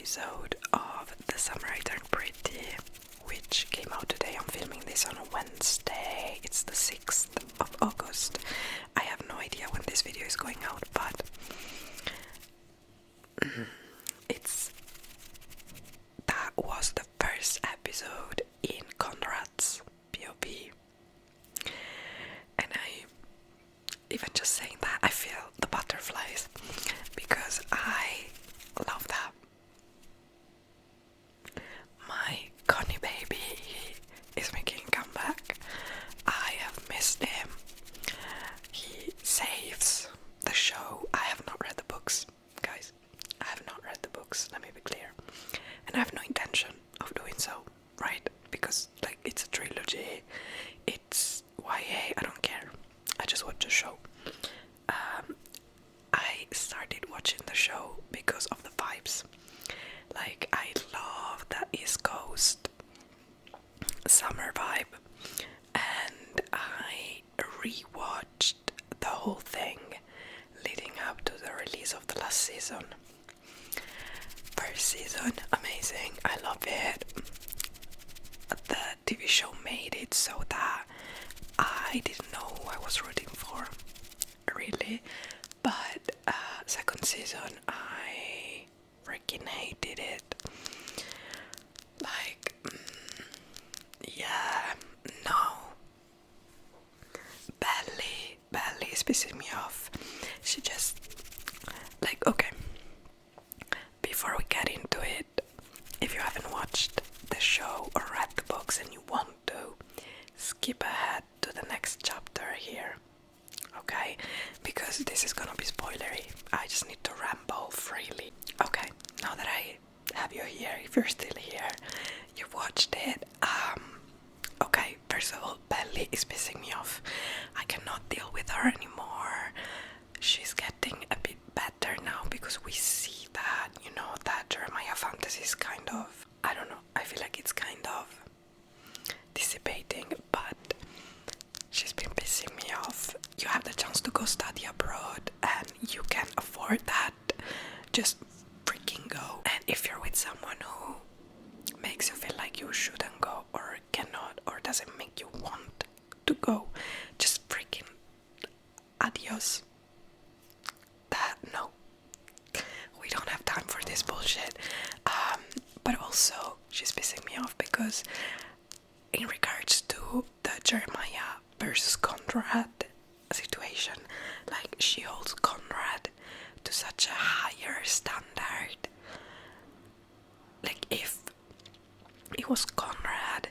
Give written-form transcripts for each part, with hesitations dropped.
episode of The Summer I Turned Pretty, which came out today. I'm filming this on a Wednesday. It's the 6th of August. I have no idea when this video is going out, but that was the first episode in Conrad's POV. And even just saying that, I feel the butterflies because I love that. My Connie baby, he is making a comeback. I have missed him. He saves the show. I have not read the books, guys. I have not read the books, let me be clear. And I have no intention of doing so, right? Because like it's a trilogy, it's YA, I don't care. I just watch the show. I started watching the show because of the vibes. Like, I love that East Coast summer vibe, and I rewatched the whole thing leading up to the release of the last season. First season, amazing, I love it. The TV show made it so that I didn't know who I was rooting for, really. But second season, I freaking hated it. Like, yeah, no. Belly is pissing me off. She just, like, okay. Before we get into it, if you haven't watched the show or read the books and you want to, skip ahead to the next chapter here, okay? Because this is gonna be spoilery. I just need to ramble freely. Okay, now that I have you here, if you're still here, you've watched it, okay, first of all, Belly is pissing me off. I cannot deal with her anymore. She's getting a bit better now because we see that, you know, that Jeremiah fantasy is kind of, I don't know, I feel like it's kind of dissipating, but she's been pissing me off. You have the chance to go study abroad and you can afford that, just freaking go. And if you're with someone who makes you feel like you shouldn't go or cannot or doesn't make you want to go, just freaking adios. No, we don't have time for this bullshit. But also she's pissing me off because in regards to the Jeremiah versus Conrad situation, like, she holds Conrad to such a higher standard. Like, if it was Conrad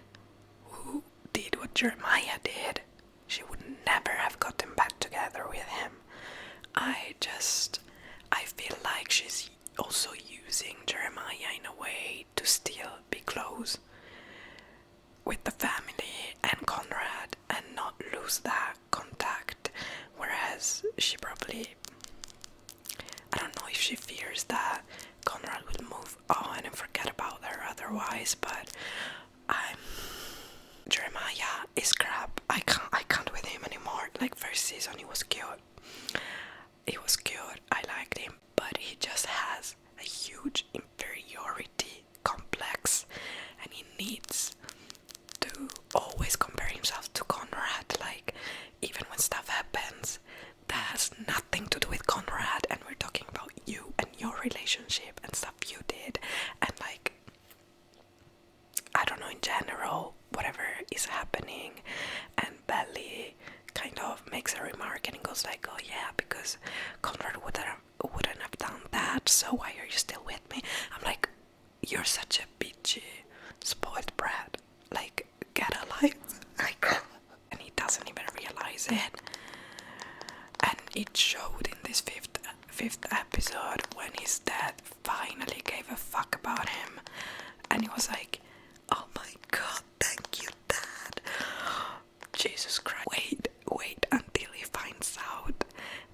who did what Jeremiah did, she would never have gotten back together with him. I feel like she's also using Jeremiah in a way to still be close with the family and Conrad and not lose that contact, whereas she probably, I don't know if she fears that Conrad will move on and forget about her otherwise, but Jeremiah is crap. I can't with him anymore. Like, first season he was cute. I liked him, but he just has a huge inferiority complex and he needs to always compare himself to Conrad. Like, even when stuff happens that has nothing to do with Conrad and we're talking about you and your relationship and stuff you did, and like, I don't know, in general, whatever is happening, and Belly kind of makes a remark and he goes like, oh yeah, because Conrad wouldn't have done that, so why are you still with me? I'm like, you're such a bitchy, spoiled brat. Like, get a life. And he doesn't even realize it. And it showed in this fifth episode when his dad finally gave a fuck about him. And he was like, oh my god, thank you, Dad. Jesus Christ. Wait until he finds out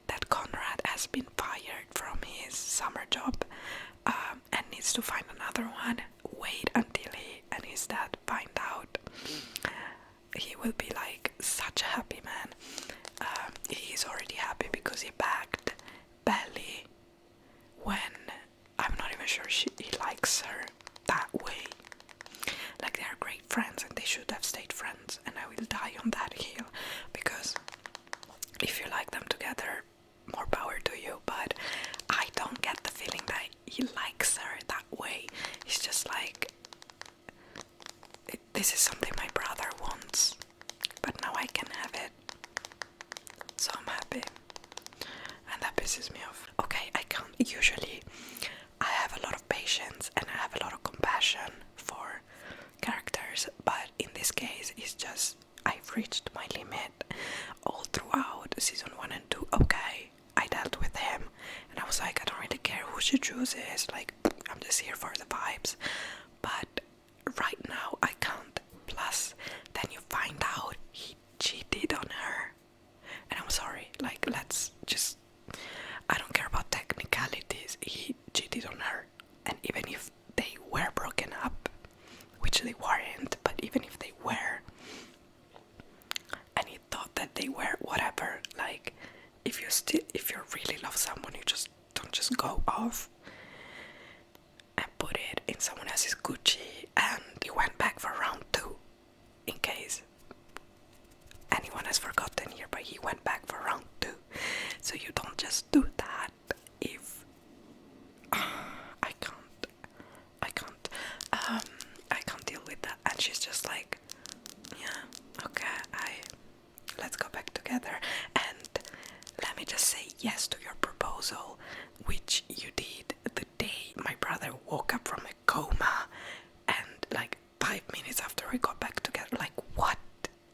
that Conrad has been fired from his summer job and needs to find another one. Wait until he and his dad find out. He will be like such a happy man. He's already happy because he backed Belly when I'm not even even sure he likes her that way. Like, they are great friends and they should have stayed friends, and I will die on that hill, because if you like them together, more power to you, but I don't get the feeling that he likes her that way. He's just like, this is something my brother wants, but now I can have it, so I'm happy, and that pisses me off. Okay, usually I have a lot of patience and I have a lot of compassion for characters, but in this case it's just, I've reached my limit all throughout season 1 and 2. Okay, I dealt with him and I was like, I don't really care who she chooses, like, I'm just here for the vibes, but right now I can't. Plus then you find out he cheated on her, and I'm sorry, like, let's just, I don't care about technicalities, he cheated on her, and even if they were broken up, which they weren't, but even if they were, and he thought that they were, whatever, like, if you really love someone, you just don't just go off and put it in someone else's Gucci. And he went back for round 2, in case anyone has forgotten here, but he went back for round 2, so you don't just do that. If I can't deal with that. And she's just like, yeah, okay, let's go back together, and let me just say yes to your proposal, which you did the day my brother woke up from a coma, and like 5 minutes after we got back together. Like, what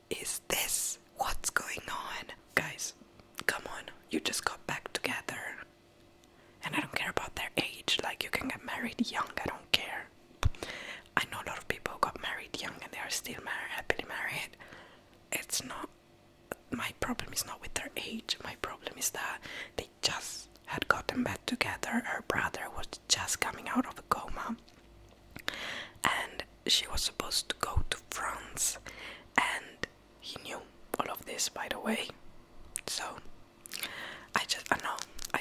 is this? What's going on? Guys, come on, you just got back together, and I don't care about their age. Like, you can get married young, I don't care. I know a lot of people who got married young and they are still happily married. It's not, my problem is not with their age, my problem is that they just had gotten back together. Her brother was just coming out of a coma, and she was supposed to go to France, and he knew all of this, by the way. So I know I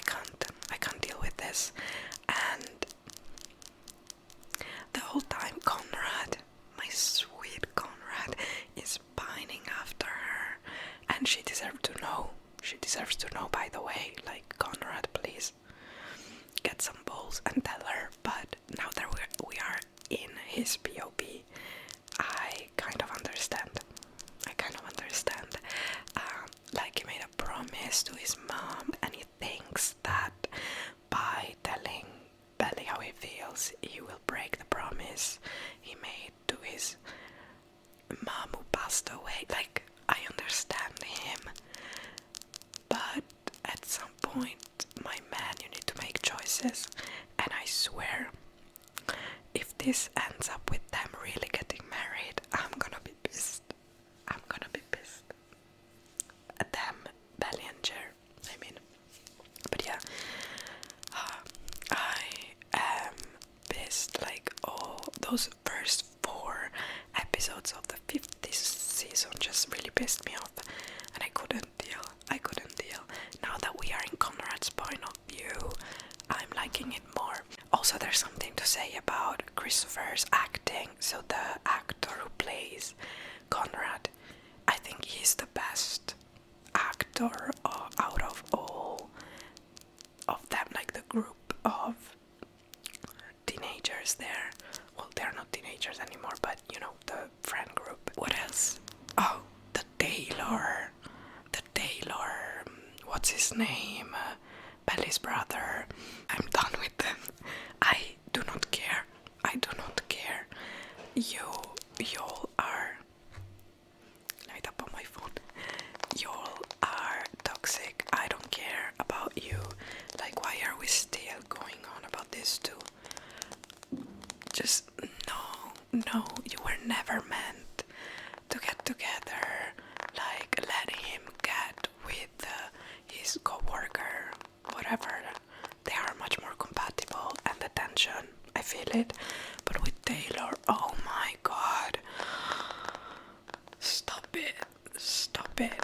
can't deal with this. And the whole time Conrad, my sweet Conrad, is pining after her, and she deserves to know. She deserves to know, by the way. Like, Conrad, please get some balls and tell her. But now that we are in his POV, I kind of understand. Like, he made a promise to his mom, and he thinks that by telling Belly how he feels, he will break the promise he made to his mom who passed away. Like, I understand him, but at some point, my man, you need to make choices. And I swear, if this ends up with them really getting married, I'm gonna be pissed. At them, Belly and Jer, I mean. But yeah, I am pissed. Like, those first 4 episodes of the 5th season just really pissed me off, and I couldn't deal. Now that we are in Conrad's point of view, I'm liking it more. Also, there's something to say about Christopher's acting. So the actor who plays Conrad, I think he's the best actor out of all of them, like the group of teenagers there. Well, they're not teenagers anymore, but you know, the friend group. What else? Oh, the Taylor, what's his name? Belly's brother. I'm done with them. I do not care. Y'all are, let me tap on my phone. Y'all are toxic. I don't care about you. Like, why are we still going on about this too? Just, no, you were never meant to get together. Like, let him get with his co-worker, whatever. They are much more compatible, and the tension, I feel it. But with Taylor, oh my god, stop it.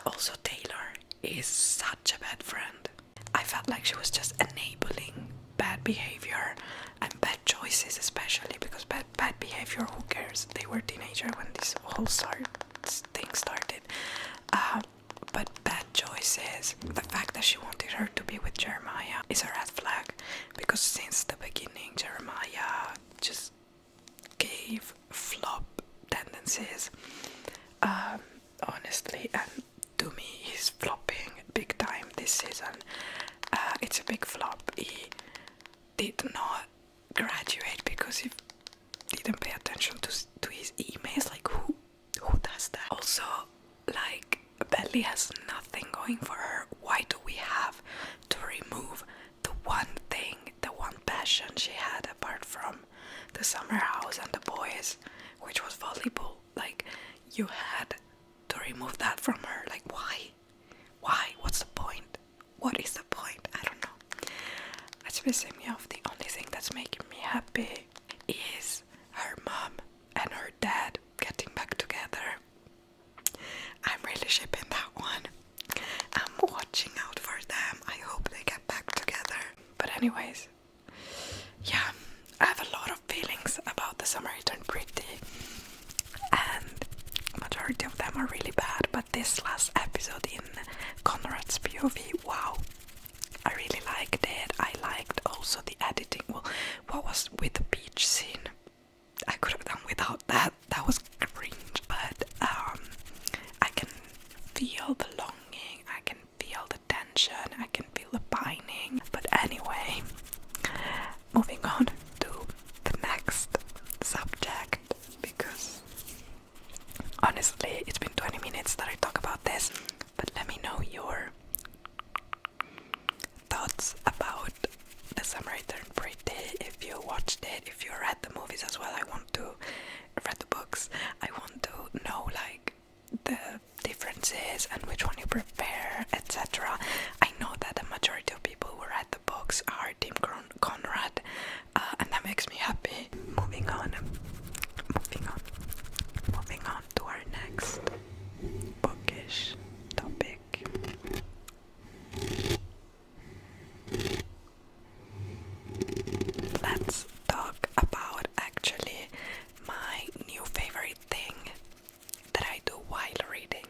Also, Taylor is such a bad friend. I felt like she was just enabling bad behavior and bad choices, especially because bad behavior, who cares? They were teenager when this whole thing started. But bad choices, the fact that she wanted her to be with Jeremiah is a red flag, because since the beginning Jeremiah just gave flop tendencies, honestly, and to me he's flopping big time this season. It's a big flop. He did not graduate because he didn't pay attention to his emails. Like, who does that? Also, like, Belly has nothing going for her. Why do we have to remove the one thing, the one passion she had apart from the summer house and the boys, which was volleyball? Like, you had to remove that from her. Like, why? What's the point? What is the point? I don't know. That's pissing me off. The only thing that's making me happy is her mom and her dad getting back together. I'm really shipping that one. I'm watching out for them. I hope they get back together. But anyways, yeah, I have a lot of feelings about The Summer I Turned Pretty, and majority of them are really bad, but this last episode in Conrad's POV, wow, I really liked it. I liked also the editing. Well, what was with the beach scene? I could have done without that. That was cringe, but I can feel the longing, I can feel the tension, I can feel the pining. But anyway, moving on to the next subject, because honestly it's been 20 minutes that I talk about this, but let me know your thoughts about The Summer I Turned Pretty. If you watched it, if you read the movies as well, I want to read the books. I want to know like the differences and which one you prefer, etc. I know that the majority of people who read the books are Team Conrad, and that makes me happy. Moving on to our next bookish topic. Let's talk about actually my new favorite thing that I do while reading.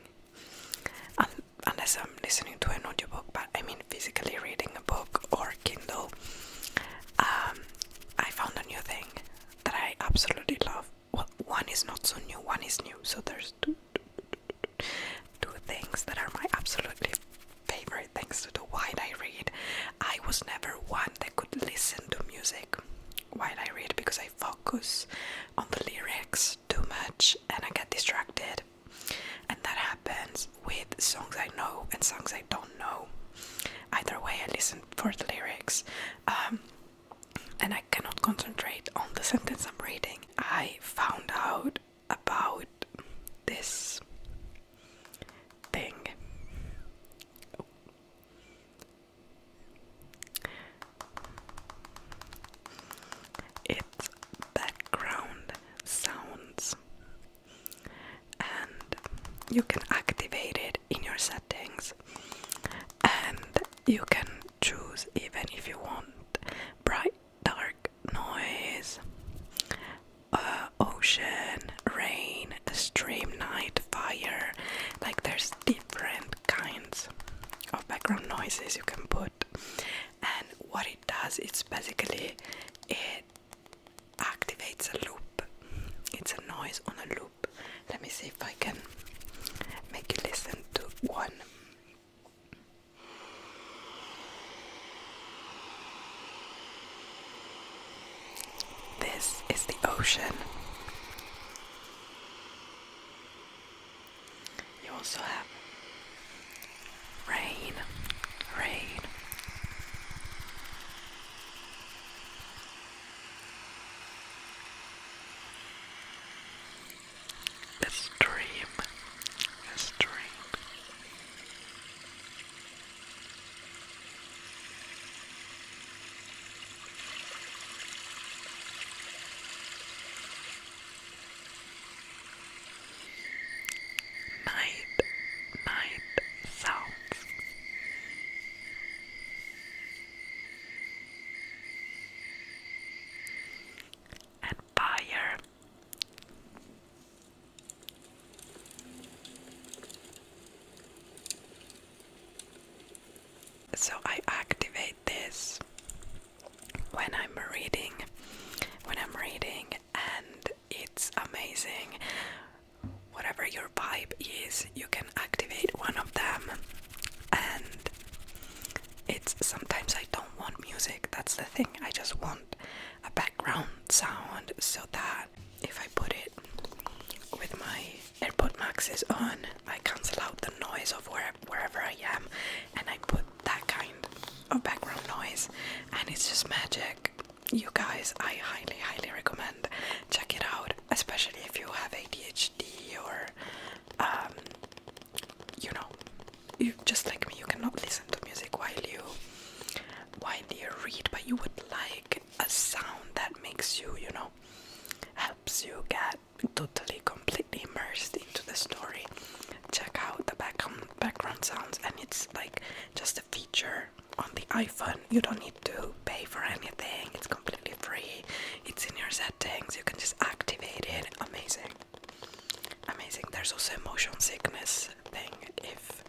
Unless I'm listening to an audiobook, but I mean physically reading a book or Kindle. I found a new thing that I absolutely love. Well, one is not so new, one is new, so there's two things that are my absolutely favorite things to do while I read. I was never one that could listen to music while I read because I focus on the lyrics too much and I get distracted, and that happens with songs I know and songs I don't know. Either way, I listen for the lyrics, and I cannot concentrate on the sentence I'm reading. I found out about this thing. It's background sounds, and you can activate it in your settings, and you can choose even if you want bright, dark noise, ocean, rain, stream, night, fire. Like, there's different kinds of background noises you can put, and what it does, it's basically, it activates a loop. It's a noise on a loop. Let me see if I can make you listen to one. This is the ocean. You also have rain. A stream. So I activate this when I'm reading, and it's amazing. Whatever your vibe is, you can activate one of them, and it's sometimes I don't want music, that's the thing. I just want a background sound, so that if I put it with my AirPod Maxes on, I cancel out the noise of wherever I am, and I put that kind of background noise, and it's just magic. You guys, I highly recommend. Check it out, especially if you have ADHD or you just like me, you cannot listen to music while you read, but you would like a sound that makes you, helps you get totally completely immersed into the story. Check out the background sounds, and it's like just a feature on the iPhone. You don't need to pay for anything, it's completely free, it's in your settings, you can just activate it. Amazing. There's also a motion sickness thing. If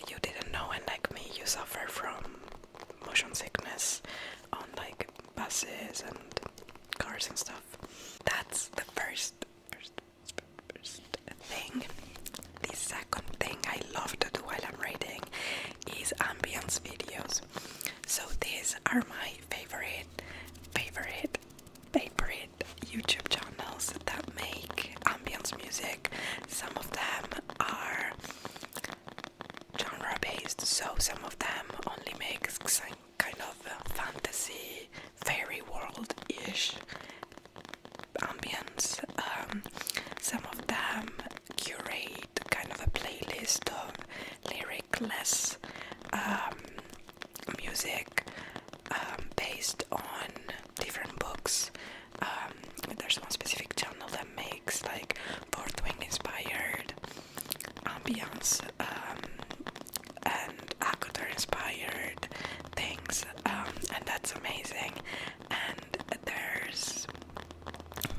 you didn't know, and like me, you suffer from motion sickness on like buses and cars and stuff. That's the first thing. The second thing I love to do while I'm reading is ambience videos. So these are my favorite YouTube channels that make ambience music. Some of them are genre based, so some of them only make some kind of fantasy, fairy world-ish ambience. Some of them curate kind of a playlist of lyricless music based on different books. There's one specific channel that makes like Fourth Wing inspired ambience and Akotar inspired things, and that's amazing. And there's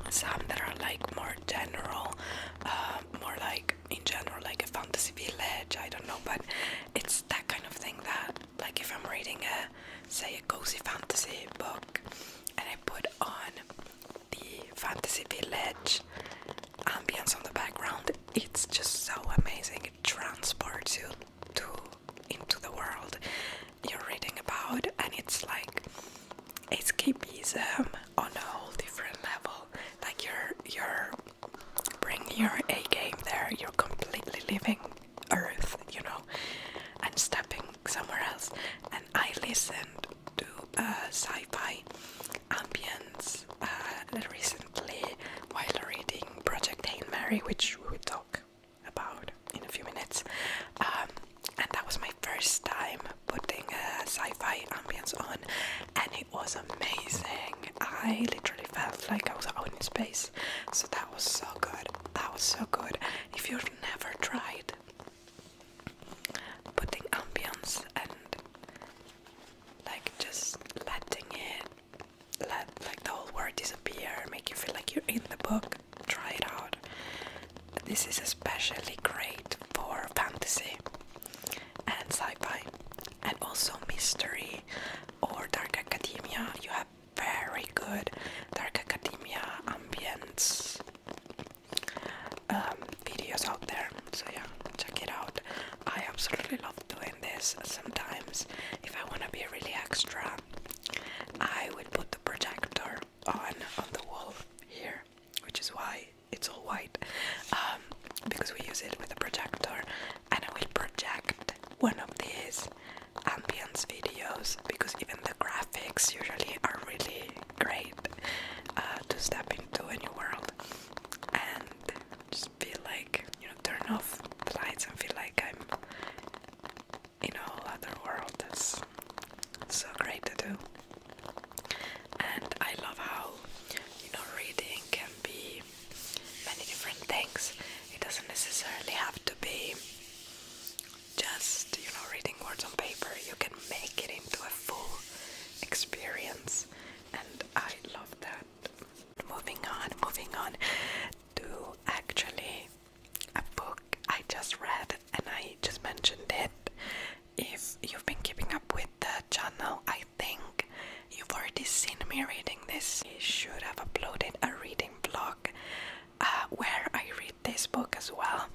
some that are like more general, more like in general like a fantasy village, I don't know, but it's that kind of thing that like if I'm reading say a cozy fantasy book and I put on the fantasy village ambience on the background, it's just so amazing. It transports you into the world you're reading about, and it's like escapism on a whole different level. Like you're bringing your A game there, you're completely leaving Earth, and stepping somewhere else. And I listened to sci-fi ambience recently while reading Project Hail Mary, which we will talk about in a few minutes. And that was my first time putting a sci-fi ambience on, and it was amazing. I literally felt like I was out in space. So that was so good. If you've never tried putting ambience and like just letting it let like the whole word disappear, make you feel like you're in the book, try it out. This is especially great for fantasy and sci-fi, and also mystery or dark academia. You have very good dark academia ambience videos out there, so yeah, check it out. I absolutely love doing this. Sometimes if I want to be really extra, I would put the projector on the wall here, which is why it's all white, because we use it with a projector, and I will project one of these ambience videos, because even the graphics usually are really great to step into a new world and just feel like, turn off the lights and feel like I'm in a whole other world. That's so great to do. And I love how, reading can be many different things. It doesn't necessarily have to be just, reading words on paper. You can make it into a full experience, and I love that. Moving on to actually a book I just read, and I just mentioned it. If you've been keeping up with me reading this, I should have uploaded a reading blog where I read this book as well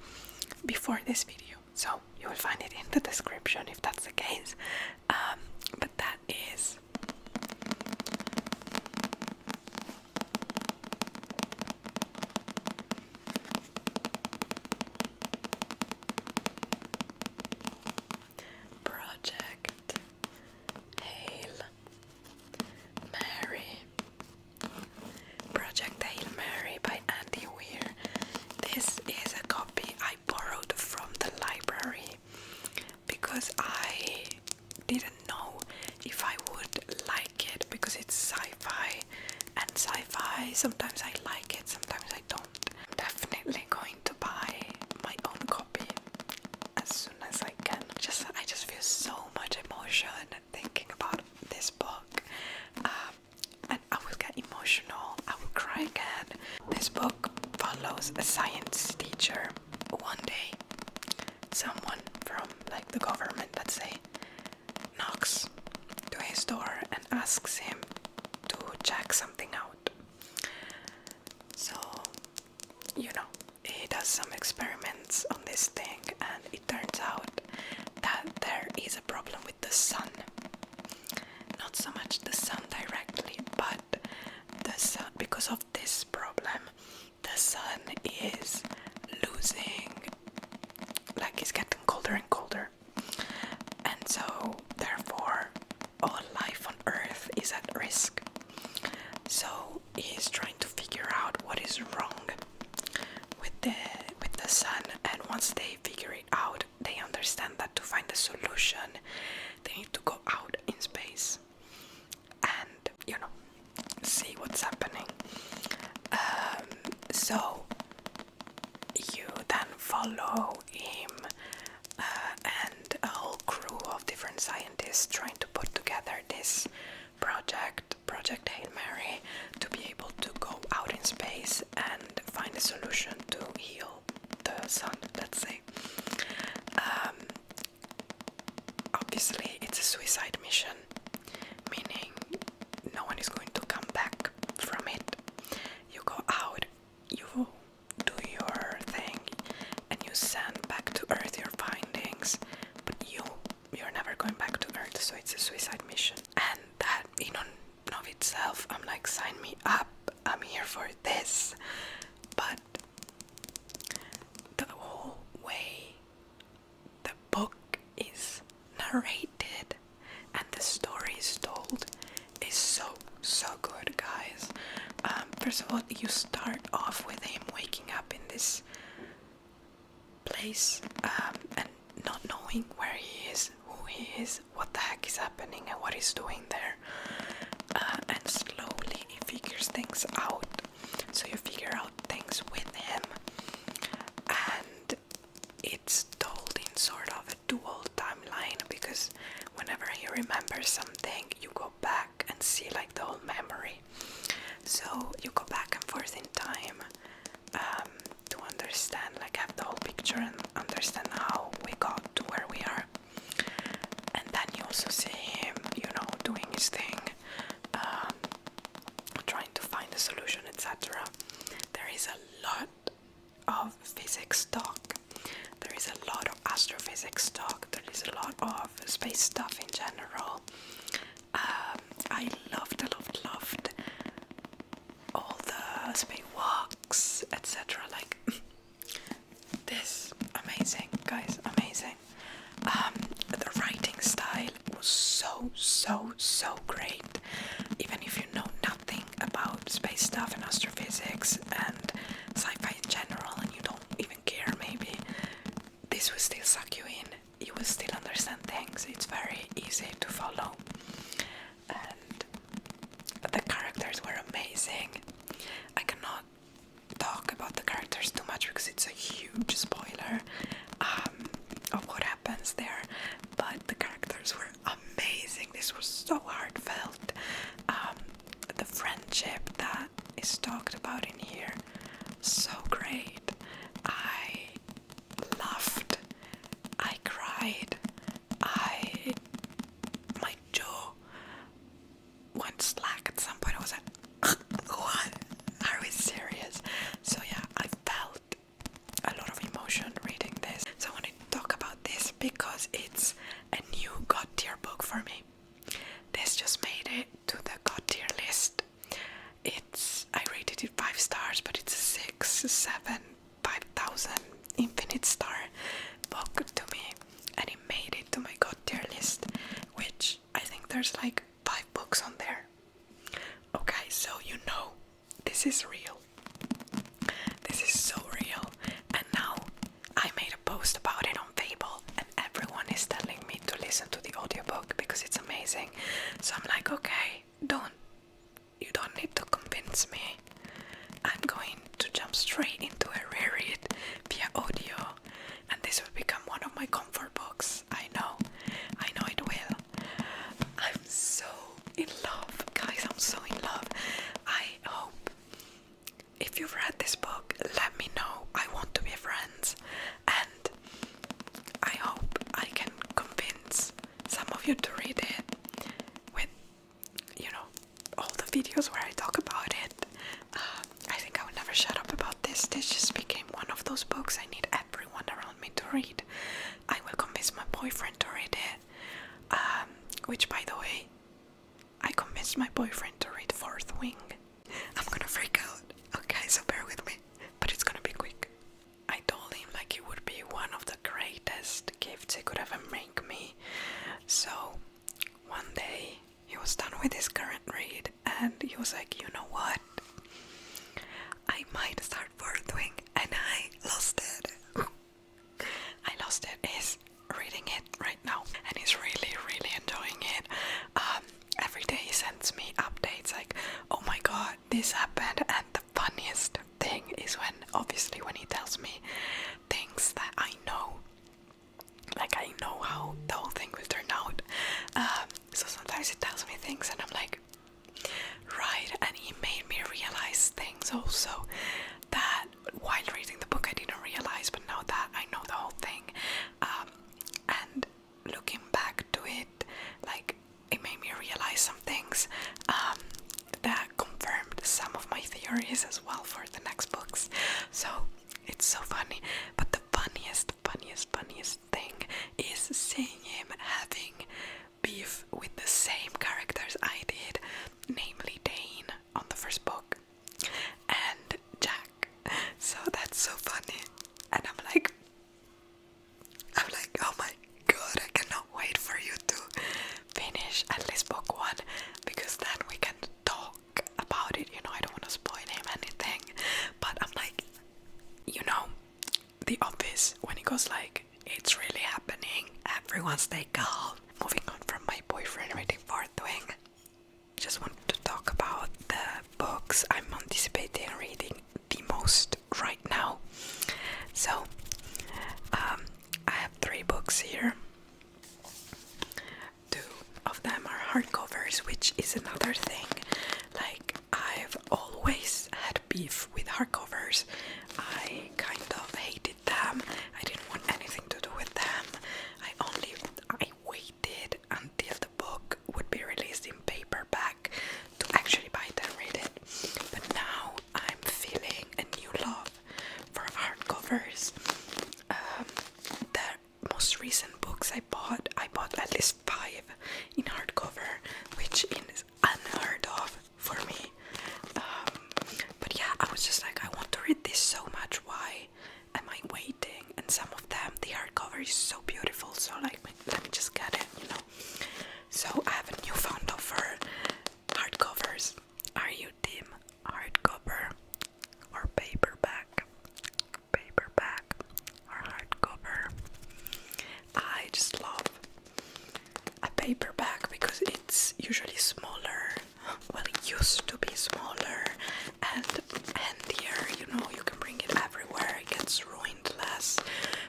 before this video. So you will find it in the description if that's the case. But that is Project Hail Mary. Project Hail Mary by Andy Weir. This is a copy I borrowed from the library because I didn't know if I would like it, because it's sci-fi, and sci-fi, sometimes I like it, sometimes I don't. I'm definitely going to buy my own copy as soon as I can. I just feel so much emotion thinking about this book, and I will get emotional, I will cry again. This book follows a science teacher. One day, someone from like the government, let's say, knocks to his door and asks him to check something out. So, you know, he does some experiments on this thing, and it turns out that there is a problem with the sun. Not so much the sun directly, but the sun, because of this problem, the sun is losing, like it's getting colder and colder. And so, therefore, all life on Earth is at risk. So he's trying to figure out what is wrong with the sun, and once they figure it out, they understand that to find a solution, they need to go out in space and, you know, see what's happening. So you then follow him and a whole crew of different scientists trying to put together this Project Hail Mary, to be able to go out in space and find a solution to heal the sun, let's say. Obviously, it's a suicide mission, meaning no one is going to come back from it. You go out, you do your thing, and you send back to Earth your findings, but you're never going back to Earth, so it's a suicide mission. And that in and of itself, I'm like, sign me up, I'm here for this. But the whole way the book is narrated and the story is told is so good, guys. First of all, you start off with him waking up in this place, and not knowing where he is, who he is, what the heck is happening, and what he's doing there. And slowly he figures things out. So you figure out things with him, and it's told in sort of a dual timeline, because whenever he remembers something, you go back and see like the whole memory. So you go back and forth in time to understand, like have the whole picture and understand how we got to where we are. And then you also see him, you know, doing his thing, trying to find a solution, etc. There is a lot of physics talk. There is a lot of astrophysics talk. There is a lot of space stuff in general. I loved all the space walks, etc. Like this, amazing, guys, amazing. The writing style was so great. Even if you know nothing about space stuff and astrophysics and sci-fi in general, and you don't even care, maybe this will still suck you in. You will still understand things. It's very easy to follow. And the characters were amazing. I cannot talk about the characters too much because it's a huge spoiler of what happens there, but the characters were amazing. This was so heartfelt. The friendship that is talked about in here, so great. I laughed, I cried, my jaw went slack at some point. 5,000 infinite star book to me, and it made it to my god tier list, which I think there's like 5 books on there. Okay, so you know this is real. This is so real. And now I made a post about it on Fable, and everyone is telling me to listen to the audiobook because it's amazing. So I'm like, okay, you don't need to convince me. I'm going to jump straight into a reread via audio, and this will become one of my comfort books. I know it will. I'm so in love, guys, I'm so in love. I hope if you've read this book, let me know. I want to be friends, and I hope I can convince some of you to read it with, all the videos where I talk about it. I think I will never shut up about this. This just became one of those books I need everyone around me to read. I will convince my boyfriend to read it, which, by the way, I convinced my boyfriend to read Fourth Wing. I'm gonna freak out, okay, so bear with me, but it's gonna be quick. I told him like it would be one of the greatest gifts he could ever make me. So one day he was done with his current read, and he was like, you know what? I might start Fourth Wing, and I lost it. He's reading it right now, and he's really, really enjoying it. Every day he sends me updates like, oh my god, this happened, and the funniest thing is when he tells me things that I know. Like, I know how the whole thing will turn out. So sometimes he tells me things and I'm like, right, and he made me realize things also that while reading the book I didn't realize, but now that I know the whole thing, and looking back to it, like, it made me realize some things that confirmed some of my theories as well for the next books. So it's so funny, but the funniest thing is seeing him having beef with the same characters I did, namely Dane on the first book and Jack. So that's so funny, and I'm like, oh my god, I cannot wait for you to finish at least book 1, because then we can talk about it. I don't want to spoil him anything, but I'm like, The Office, when he goes like, it's really happening, everyone stay calm. Moving on from my boyfriend reading Fourth Wing, just wanted to talk about the books I'm anticipating reading the most right now. So, I have 3 books here. 2 of them are hardcovers, which is another thing. Like, I've always had beef with hardcovers. I kind of hated them. I didn't want anything to do with them. I waited until the book would be released in paperback to actually buy it and read it. But now I'm feeling a new love for hardcovers. The most recent books I bought at least 5 in hardcover, which is unheard of for me. But yeah, I was just like, I want to read this so much. Why am I waiting? And some of them, the hardcover is so beautiful. So like, let me just get it, So I have a newfound love for hardcovers. Are you team hardcover or paperback? Paperback or hardcover? I just love a paperback because it's usually smaller. Well, it used to be smaller and handier, you can bring it everywhere, it gets ruined less.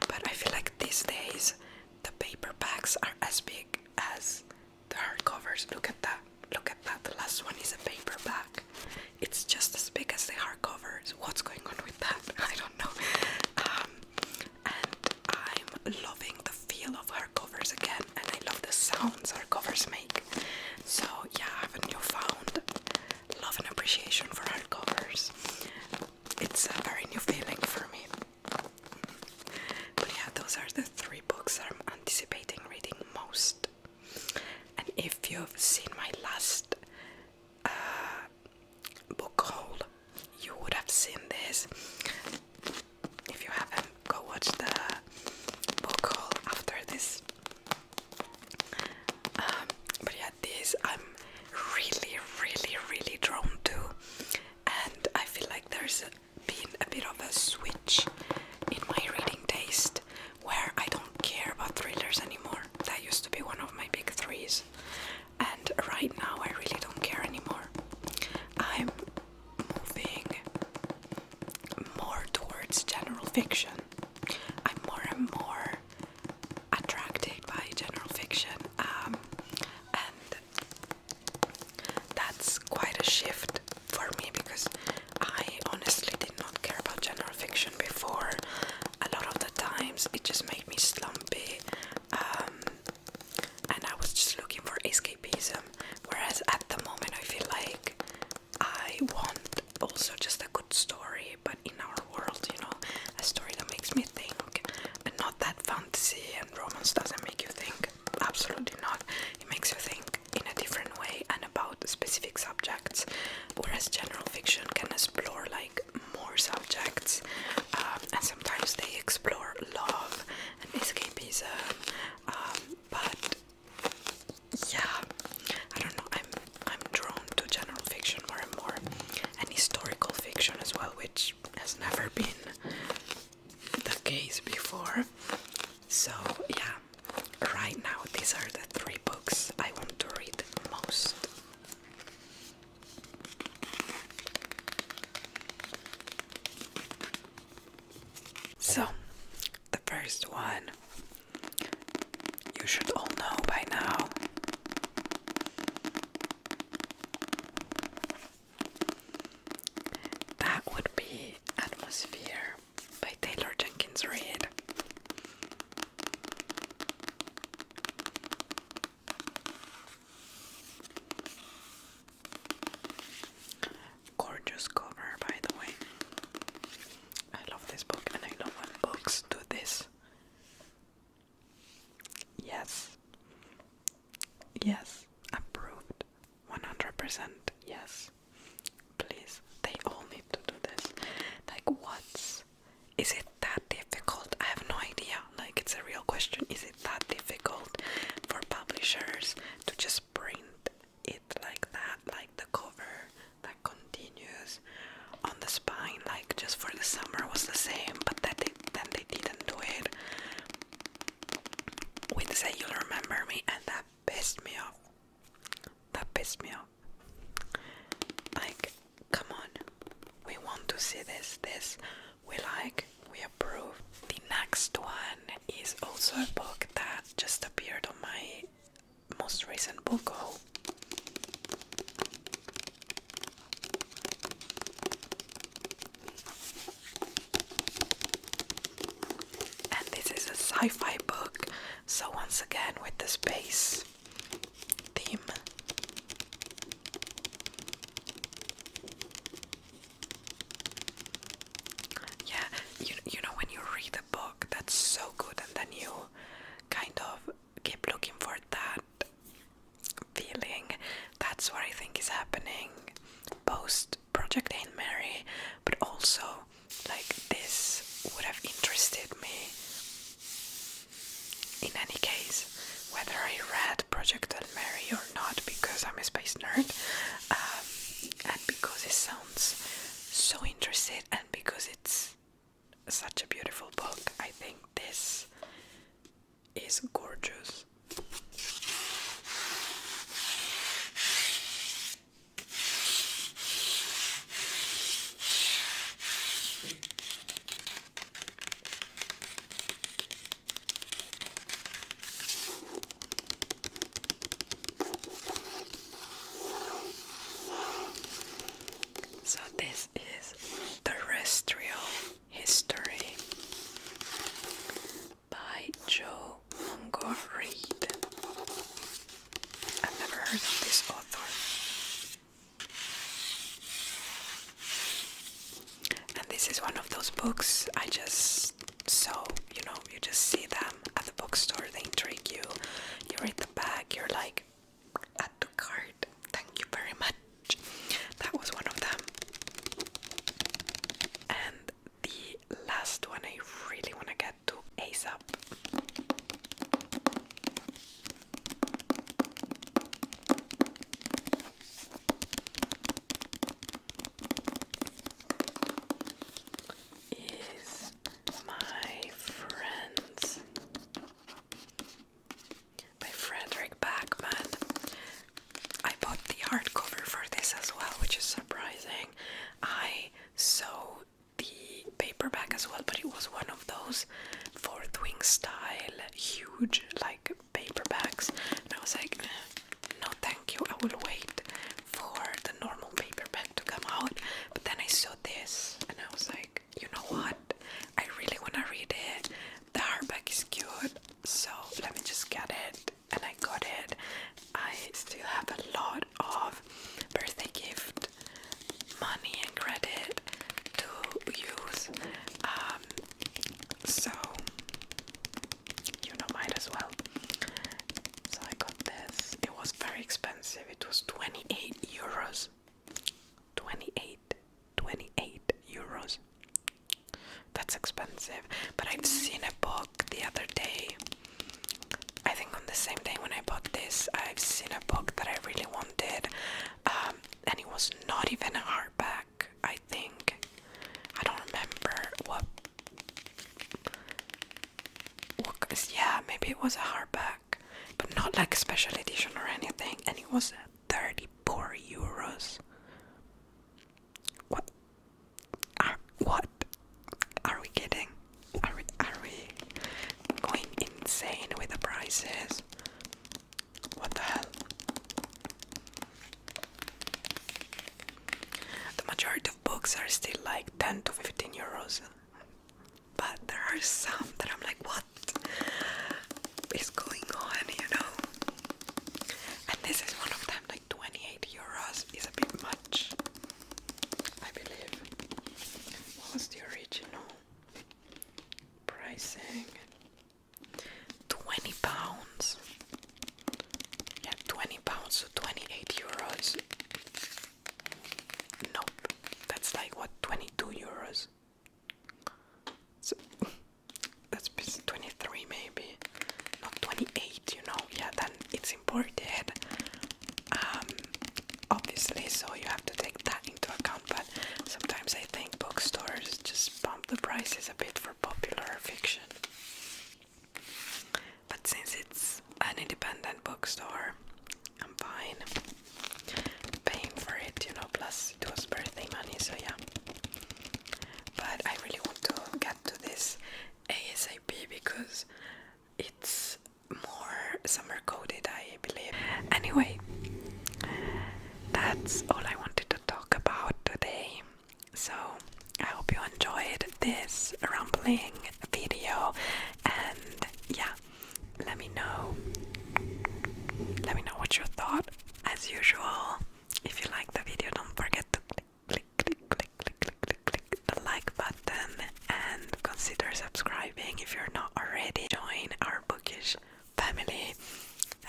But I feel like these days the paperbacks are as big as the hardcovers. Look at that, the last one is a paperback. It's just as big as the hardcovers. What's going on with that? I don't know. And I'm loving the feel of hardcovers again, and I love the sounds hardcovers make. So yeah, I have a newfound love and appreciation for hardcovers. It's a very new feeling for me. But yeah, those are the 3 books I'm anticipating reading most. And if you've seen my last book haul, you would have seen this. a bit of a switch in my reading taste where I don't care about thrillers anymore. That used to be one of my big threes, and right now I really don't care anymore. I'm moving more towards general fiction. I'm more and more attracted by general fiction, and that's quite a shift for me because I honestly did not care about general fiction before. A lot of the times it just made me slumpy, and I was just looking for escapism, whereas at the moment I feel like I want also just a good story, but in our world, you know, a story that makes me think, and not that fantasy and romance doesn't make you think. Absolutely not. It makes you think in a different way and about specific subjects, whereas general fiction can explore like more subjects, and sometimes they explore love and escapism, but yeah, I don't know, I'm drawn to general fiction more and more, and historical fiction as well, which has never been the case before. So yeah, right now these are the 3 books I want to read most. So the first one you should all know by now. That would be Atmosphere by Taylor Jenkins Reid. Gorgeous cover, by the way. I love this book, and I love when books do this. Yes. Yes. Approved. 100% yes. Please. They all need to do this. Like, is it that difficult? I have no idea. Like, it's a real question. Is it that difficult for publishers to just print it like that? Like the cover that continues on the spine, like just for the summer was the same, but then they didn't do it with Say You'll Remember Me, and that pissed me off. That pissed me off. Like, come on. We want to see this. We like, we approve. The next one is also a book that just appeared on my most recent book haul. And this is a sci-fi book, so once again with the space theme. Yeah, you know when you read a book that's so good and then you kind of keep looking for that feeling. That's what I think is happening post Project Hail Mary, but also like this would have interested me in any case, whether I read Project Hail Mary or not, because I'm a space nerd, and because it sounds so interesting, and because it's such a beautiful book. I think this is gorgeous. So this is Terrestrial History by Joe Mongo Reed. I've never heard of this author. And this is one of those books I just saw, you know, you just see them at the bookstore, they intrigue you. You read the back, you're like, add to cart, thank you very much. That was one of them. And the last one I really want to get to ASAP. as well, but it was one of those Fourth Wing style, huge, like, paperbacks. And I was like, no thank you, I will wait for the normal paperback to come out. But then I saw this, and I was like, you know what? I really want to read it. The hardback is good, so let me just get it. And I got it. I still have a lot of birthday gift money and credit to use, so might as well. So I got this. It was very expensive. It was 28 euros. 28 euros. That's expensive. But I've seen a book the other day, I think on the same day when I bought this, I've seen a book that I really wanted, and it was not even a hardback, I think. I don't remember what, yeah, maybe it was a hardback, but not like a special edition or anything, and it was 34 euros. What? Are we kidding? Are we going insane with the prices? What the hell? The majority of books are still like 10 to 15 euros. But there are some that I'm like, what is going on, you know? And this is one of them, like 28 euros is a bit much, I believe. What was the original pricing? 20 pounds. Yeah, 20 pounds, so 28 euros. Nope, that's like what, 22 euros? So that's 23 maybe, not 28, you know. Yeah, then it's imported, obviously, so you have to take that into account. But sometimes I think bookstores just bump the prices a bit for popular fiction. But since it's an independent bookstore, I'm fine paying for it, you know, plus it was birthday money, so yeah. But I really want to get to this ASAP because it's more summer coded, I believe. Anyway, that's all I wanted to talk about today. So I hope you enjoyed this rambling video, and yeah, let me know what you thought. As usual, if you like the video, don't forget to click the like button and consider subscribing if you're not already. Join our Bookish family,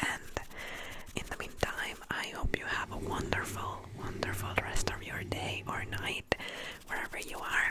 and in the meantime, I hope you have a wonderful rest of your day or night wherever you are,